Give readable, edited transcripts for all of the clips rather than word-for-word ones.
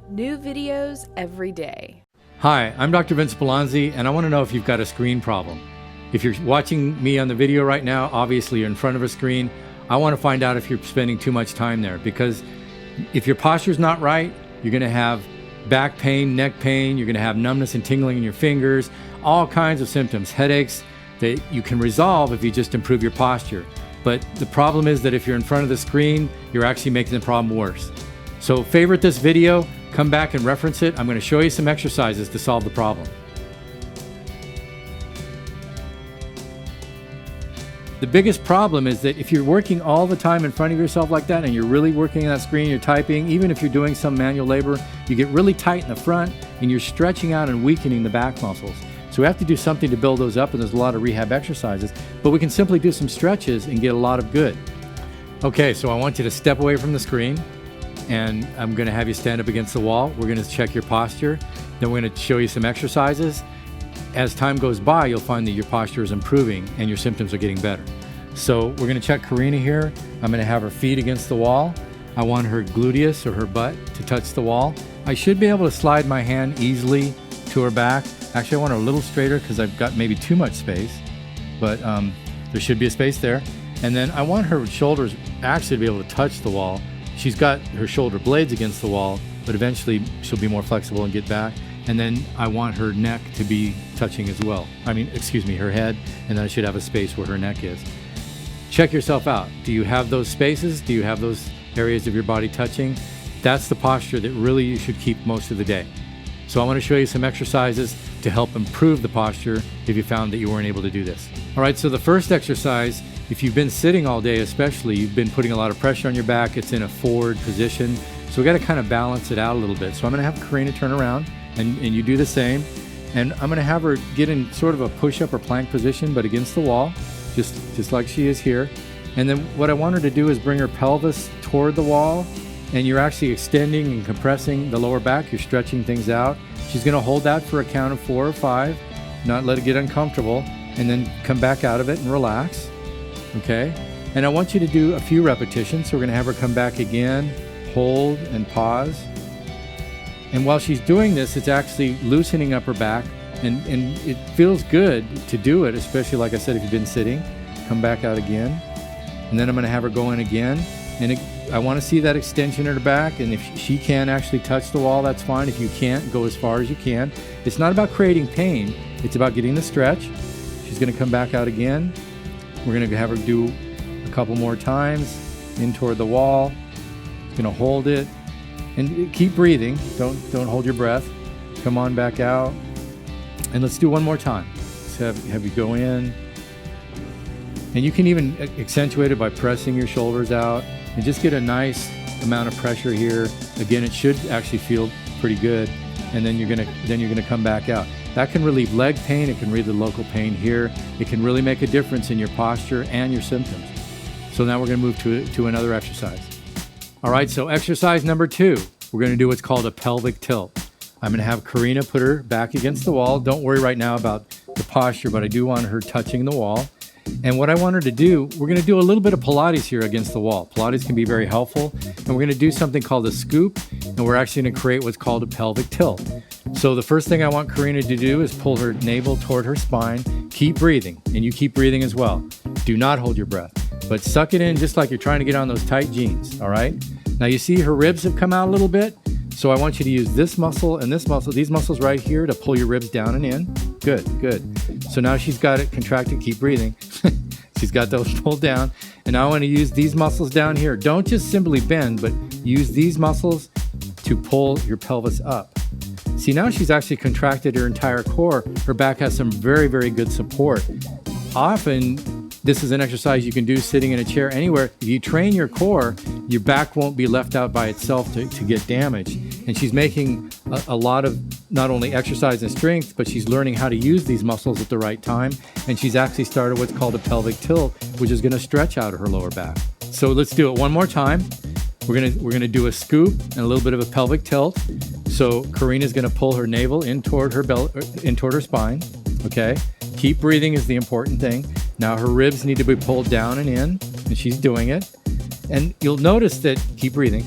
New videos every day. Hi, I'm Dr. Vince Bellonzi, and I want to know if you've got a screen problem. If you're watching me on the video right now, obviously you're in front of a screen. I want to find out if you're spending too much time there, because if your posture's not right, you're going to have back pain, neck pain, you're going to have numbness and tingling in your fingers, all kinds of symptoms, headaches that you can resolve if you just improve your posture. But the problem is that if you're in front of the screen, you're actually making the problem worse. So favorite this video, come back and reference it. I'm going to show you some exercises to solve the problem. The biggest problem is that if you're working all the time in front of yourself like that and you're really working on that screen, you're typing, even if you're doing some manual labor, you get really tight in the front and you're stretching out and weakening the back muscles. So we have to do something to build those up, and there's a lot of rehab exercises, but we can simply do some stretches and get a lot of good. Okay, so I want you to step away from the screen, and I'm going to have you stand up against the wall. We're going to check your posture. Then we're going to show you some exercises. As time goes by, you'll find that your posture is improving and your symptoms are getting better. So we're going to check Karina here. I'm going to have her feet against the wall. I want her gluteus or her butt to touch the wall. I should be able to slide my hand easily to her back. Actually, I want her a little straighter because I've got maybe too much space, but there should be a space there. And then I want her shoulders actually to be able to touch the wall. She's got her shoulder blades against the wall, but eventually she'll be more flexible and get back. And then I want her neck to be touching as well. Her head, and then I should have a space where her neck is. Check yourself out. Do you have those spaces? Do you have those areas of your body touching? That's the posture that really you should keep most of the day. So I want to show you some exercises to help improve the posture if you found that you weren't able to do this. All right, so the first exercise, if you've been sitting all day especially, you've been putting a lot of pressure on your back, it's in a forward position. So we got to kind of balance it out a little bit. So I'm going to have Karina turn around and you do the same. And I'm going to have her get in sort of a push-up or plank position, but against the wall, just like she is here. And then what I want her to do is bring her pelvis toward the wall, and you're actually extending and compressing the lower back. You're stretching things out. She's going to hold that for a count of 4 or 5, not let it get uncomfortable, and then come back out of it and relax. Okay? And I want you to do a few repetitions. So we're going to have her come back again, hold and pause. And while she's doing this, it's actually loosening up her back, and it feels good to do it, especially like I said, if you've been sitting. Come back out again. And then I'm going to have her go in again. And I want to see that extension in her back, and if she can actually touch the wall, that's fine. If you can't, go as far as you can. It's not about creating pain. It's about getting the stretch. She's going to come back out again. We're going to have her do a couple more times in toward the wall. She's going to hold it. And keep breathing. Don't hold your breath. Come on back out. And let's do one more time. Let's have you go in. And you can even accentuate it by pressing your shoulders out and just get a nice amount of pressure here. Again, it should actually feel pretty good. And then you're gonna come back out. That can relieve leg pain. It can relieve the local pain here. It can really make a difference in your posture and your symptoms. So now we're gonna move to another exercise. All right, so exercise number 2, we're going to do what's called a pelvic tilt. I'm going to have Karina put her back against the wall. Don't worry right now about the posture, but I do want her touching the wall. And what I want her to do, we're going to do a little bit of Pilates here against the wall. Pilates can be very helpful. And we're going to do something called a scoop, and we're actually going to create what's called a pelvic tilt. So the first thing I want Karina to do is pull her navel toward her spine. Keep breathing, and you keep breathing as well. Do not hold your breath, but suck it in just like you're trying to get on those tight jeans, all right? Now you see her ribs have come out a little bit, so I want you to use this muscle and this muscle, these muscles right here, to pull your ribs down and in. Good. So now she's got it contracted. Keep breathing. She's got those pulled down. And now I want to use these muscles down here. Don't just simply bend, but use these muscles to pull your pelvis up. See, now she's actually contracted her entire core. Her back has some very, very good support. Often, this is an exercise you can do sitting in a chair anywhere. If you train your core, your back won't be left out by itself to get damaged. And she's making a lot of not only exercise and strength, but she's learning how to use these muscles at the right time. And she's actually started what's called a pelvic tilt, which is going to stretch out her lower back. So let's do it one more time. We're gonna do a scoop and a little bit of a pelvic tilt. So Karina's gonna pull her navel in toward her spine. Okay. Keep breathing is the important thing. Now her ribs need to be pulled down and in, and she's doing it. And you'll notice that, keep breathing,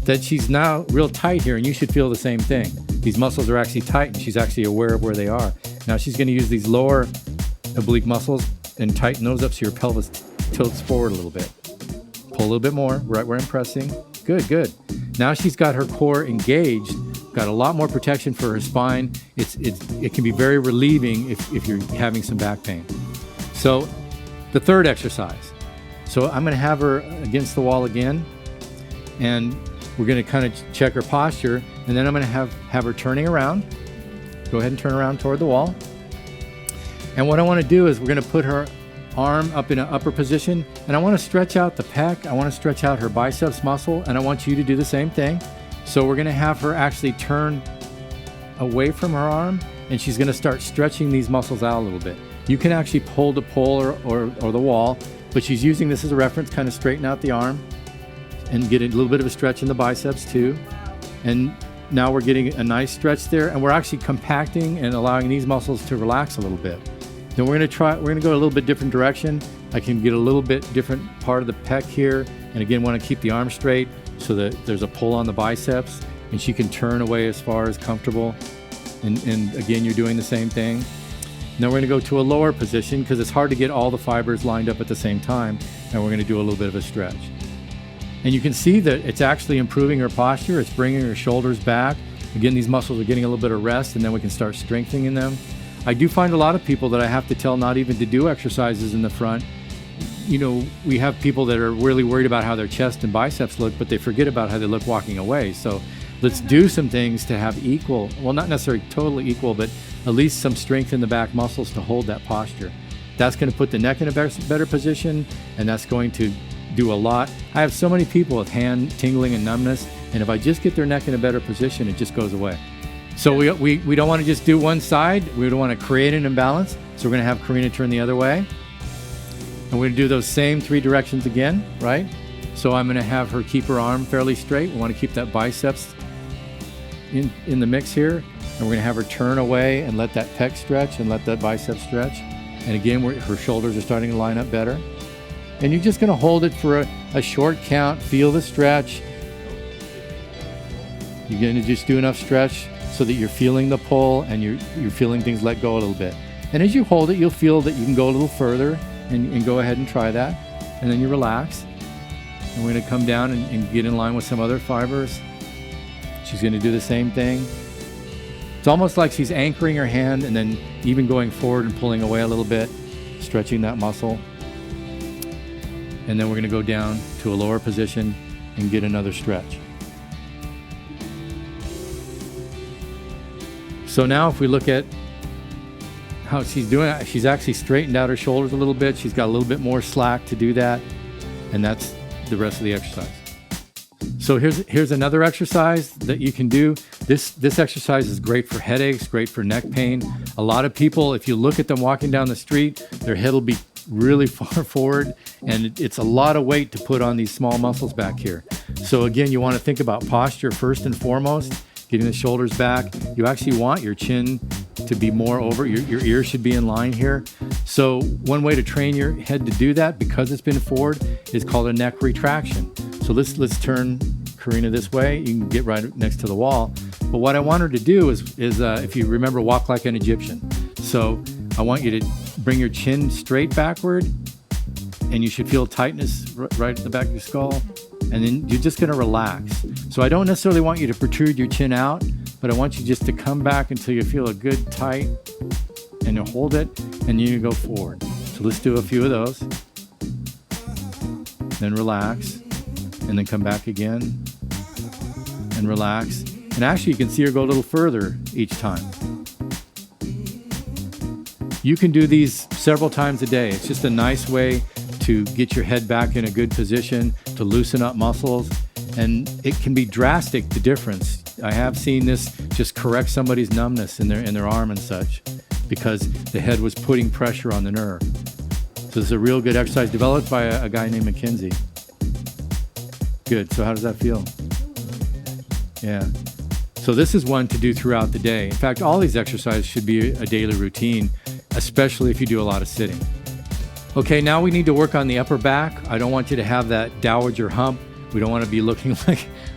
that she's now real tight here, and you should feel the same thing. These muscles are actually tight, and she's actually aware of where they are. Now she's going to use these lower oblique muscles and tighten those up so your pelvis tilts forward a little bit. Pull a little bit more, right where I'm pressing. Good, good. Now she's got her core engaged, got a lot more protection for her spine. It can be very relieving if you're having some back pain. So the third exercise. So I'm going to have her against the wall again, and we're going to kind of check her posture, and then I'm going to have her turning around. Go ahead and turn around toward the wall. And what I want to do is we're going to put her arm up in an upper position, and I want to stretch out the pec. I want to stretch out her biceps muscle, and I want you to do the same thing. So we're going to have her actually turn away from her arm, and she's going to start stretching these muscles out a little bit. You can actually pull the pole or the wall, but she's using this as a reference, kind of straighten out the arm and get a little bit of a stretch in the biceps too. And now we're getting a nice stretch there, and we're actually compacting and allowing these muscles to relax a little bit. Then we're going to go a little bit different direction. I can get a little bit different part of the pec here, and again want to keep the arm straight so that there's a pull on the biceps, and she can turn away as far as comfortable. And again, you're doing the same thing. Now we're going to go to a lower position because it's hard to get all the fibers lined up at the same time, and we're going to do a little bit of a stretch. And you can see that it's actually improving her posture. It's bringing her shoulders back. Again, these muscles are getting a little bit of rest, and then we can start strengthening them. I do find a lot of people that I have to tell not even to do exercises in the front. You know, we have people that are really worried about how their chest and biceps look, but they forget about how they look walking away. So let's do some things to have equal, well, not necessarily totally equal, but at least some strength in the back muscles to hold that posture. That's going to put the neck in a better position, and that's going to do a lot. I have so many people with hand tingling and numbness, and if I just get their neck in a better position, it just goes away. So we don't want to just do one side. We don't want to create an imbalance. So we're going to have Karina turn the other way. And we're going to do those same 3 directions again, right? So I'm going to have her keep her arm fairly straight. We want to keep that biceps in the mix here. And we're going to have her turn away and let that pec stretch and let that bicep stretch. And again, her shoulders are starting to line up better. And you're just going to hold it for a short count. Feel the stretch. You're going to just do enough stretch so that you're feeling the pull and you're feeling things let go a little bit. And as you hold it, you'll feel that you can go a little further and go ahead and try that. And then you relax. And we're going to come down and get in line with some other fibers. She's going to do the same thing. It's almost like she's anchoring her hand and then even going forward and pulling away a little bit, stretching that muscle. And then we're going to go down to a lower position and get another stretch. So now if we look at how she's doing it, she's actually straightened out her shoulders a little bit. She's got a little bit more slack to do that. And that's the rest of the exercise. So here's another exercise that you can do. This exercise is great for headaches, great for neck pain. A lot of people, if you look at them walking down the street, their head will be really far forward, and it's a lot of weight to put on these small muscles back here. So again, you want to think about posture first and foremost, getting the shoulders back. You actually want your chin to be more over, your ears should be in line here. So one way to train your head to do that, because it's been forward, is called a neck retraction. So let's turn Karina this way. You can get right next to the wall. But what I want her to do is if you remember, walk like an Egyptian. So I want you to bring your chin straight backward, and you should feel tightness right at the back of your skull. And then you're just going to relax. So I don't necessarily want you to protrude your chin out, but I want you just to come back until you feel a good tight, and you hold it, and you go forward. So let's do a few of those. Then relax, and then come back again, and relax. And actually, you can see her go a little further each time. You can do these several times a day. It's just a nice way to get your head back in a good position, to loosen up muscles, and it can be drastic, the difference. I have seen this just correct somebody's numbness in their arm and such, because the head was putting pressure on the nerve. So this is a real good exercise developed by a guy named McKinsey. Good. So how does that feel? Yeah. So this is one to do throughout the day. In fact, all these exercises should be a daily routine, especially if you do a lot of sitting. Okay, now we need to work on the upper back. I don't want you to have that dowager hump. We don't want to be looking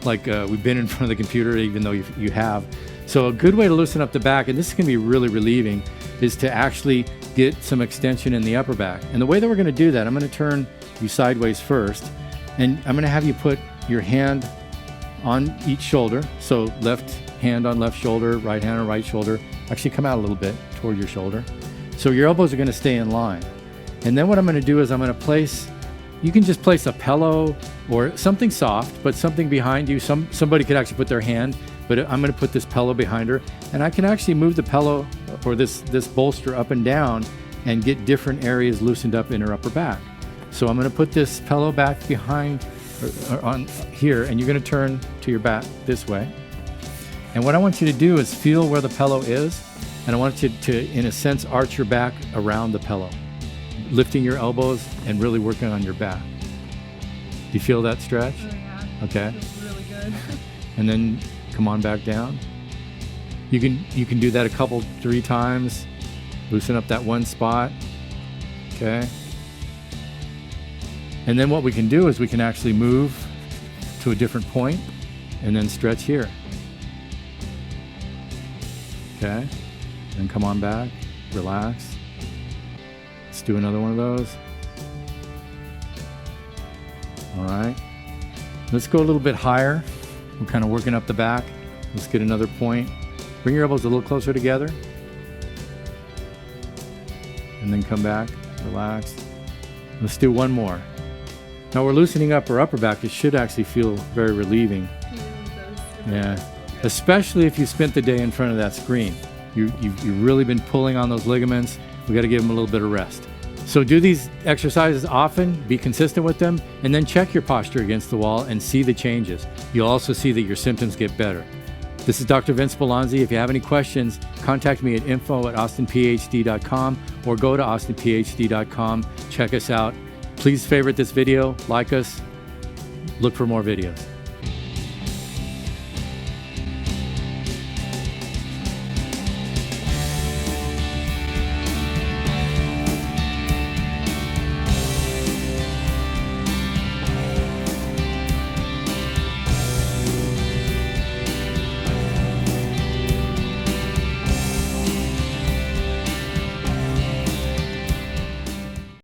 like we've been in front of the computer, even though you have. So a good way to loosen up the back, and this is going to be really relieving, is to actually get some extension in the upper back. And the way that we're going to do that, I'm going to turn you sideways first, and I'm going to have you put your hand on each shoulder. So left hand on left shoulder, right hand on right shoulder. Actually come out a little bit toward your shoulder. So your elbows are going to stay in line. And then what I'm going to do is I'm going to place, you can just place a pillow or something soft, but something behind you. Somebody could actually put their hand, but I'm going to put this pillow behind her, and I can actually move the pillow or this bolster up and down and get different areas loosened up in her upper back. So I'm going to put this pillow back behind or on here, and you're going to turn to your back this way. And what I want you to do is feel where the pillow is, and I want you to, in a sense, arch your back around the pillow, lifting your elbows and really working on your back. Do you feel that stretch? Oh, yeah. Okay. Feels really good. And then come on back down. You can do that a couple, 3 times. Loosen up that one spot. Okay. And then what we can do is we can actually move to a different point and then stretch here. Okay. And come on back. Relax. Let's do another one of those. All right. Let's go a little bit higher. We're kind of working up the back. Let's get another point. Bring your elbows a little closer together. And then come back. Relax. Let's do one more. Now we're loosening up our upper back. It should actually feel very relieving. Yeah. Especially if you spent the day in front of that screen. You've really been pulling on those ligaments. We got to give them a little bit of rest. So do these exercises often, be consistent with them, and then check your posture against the wall and see the changes. You'll also see that your symptoms get better. This is Dr. Vince Bellonzi. If you have any questions, contact me at info@austinphd.com or go to austinphd.com. Check us out. Please favorite this video, like us, look for more videos.